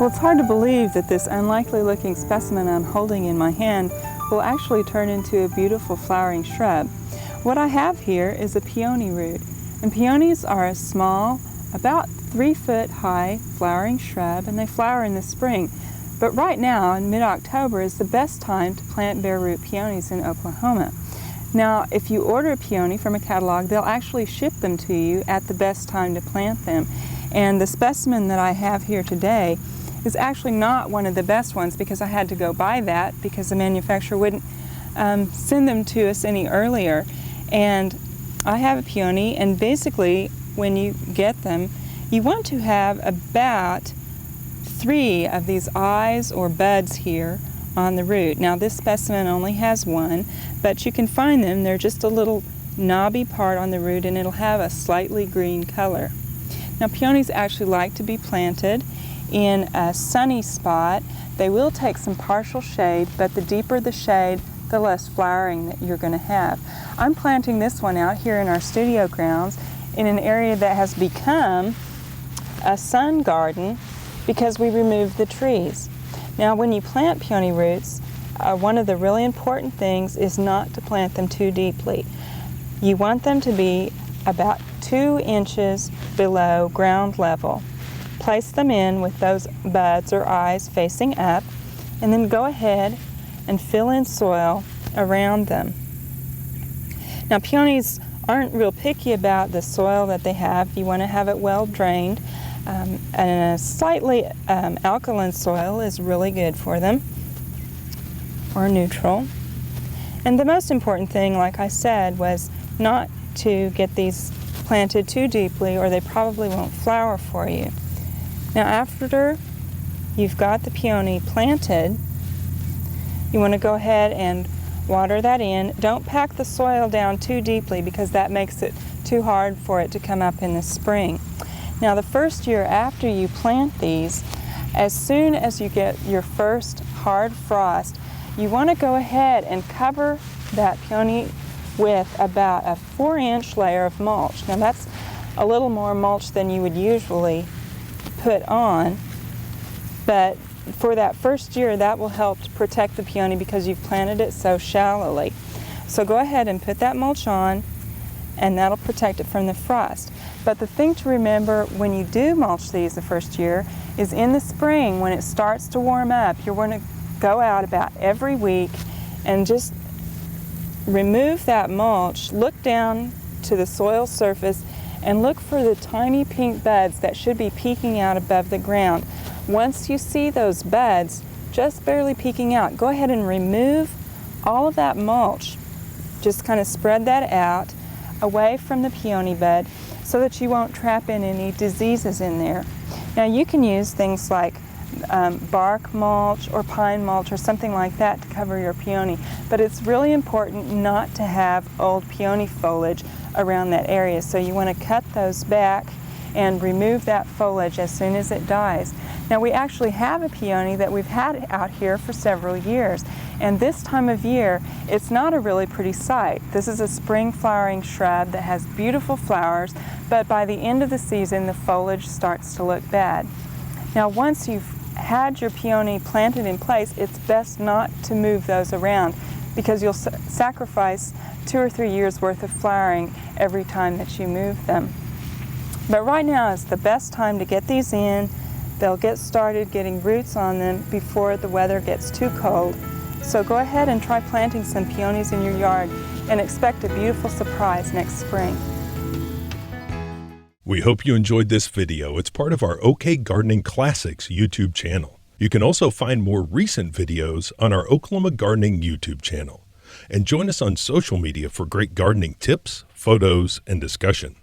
Well, it's hard to believe that this unlikely looking specimen I'm holding in my hand will actually turn into a beautiful flowering shrub. What I have here is a peony root, and peonies are a small, about 3-foot high flowering shrub, and they flower in the spring. But right now, in mid-October, is the best time to plant bare root peonies in Oklahoma. Now, if you order a peony from a catalog, they'll actually ship them to you at the best time to plant them. And the specimen that I have here today is actually not one of the best ones, because I had to go buy that because the manufacturer wouldn't send them to us any earlier. And I have a peony, and basically when you get them, you want to have about 3 of these eyes or buds here on the root. Now this specimen only has 1, but you can find them. They're just a little knobby part on the root, and it'll have a slightly green color. Now peonies actually like to be planted in a sunny spot. They will take some partial shade, but the deeper the shade, the less flowering that you're going to have. I'm planting this one out here in our studio grounds in an area that has become a sun garden because we removed the trees. Now when you plant peony roots, one of the really important things is not to plant them too deeply. You want them to be about 2 inches below ground level. Place them in with those buds or eyes facing up, and then go ahead and fill in soil around them. Now peonies aren't real picky about the soil that they have. You want to have it well drained, and a slightly alkaline soil is really good for them, or neutral. And the most important thing, like I said, was not to get these planted too deeply, or they probably won't flower for you. Now after you've got the peony planted, you want to go ahead and water that in. Don't pack the soil down too deeply, because that makes it too hard for it to come up in the spring. Now the first year after you plant these, as soon as you get your first hard frost, you want to go ahead and cover that peony with about a 4-inch layer of mulch. Now that's a little more mulch than you would usually put on, but for that first year that will help to protect the peony because you've planted it so shallowly. So go ahead and put that mulch on, and that'll protect it from the frost. But the thing to remember when you do mulch these the first year is in the spring, when it starts to warm up, you're going to go out about every week and just remove that mulch. Look down to the soil surface and look for the tiny pink buds that should be peeking out above the ground. Once you see those buds just barely peeking out, go ahead and remove all of that mulch. Just kind of spread that out away from the peony bud so that you won't trap in any diseases in there. Now you can use things like bark mulch or pine mulch or something like that to cover your peony, but it's really important not to have old peony foliage around that area. So you want to cut those back and remove that foliage as soon as it dies. Now we actually have a peony that we've had out here for several years, and this time of year it's not a really pretty sight. This is a spring flowering shrub that has beautiful flowers, but by the end of the season the foliage starts to look bad. Now once you've had your peony planted in place, it's best not to move those around, because you'll sacrifice 2 or 3 years worth of flowering every time that you move them. But right now is the best time to get these in. They'll get started getting roots on them before the weather gets too cold. So go ahead and try planting some peonies in your yard and expect a beautiful surprise next spring. We hope you enjoyed this video. It's part of our OK Gardening Classics YouTube channel. You can also find more recent videos on our Oklahoma Gardening YouTube channel. And join us on social media for great gardening tips, photos, and discussion.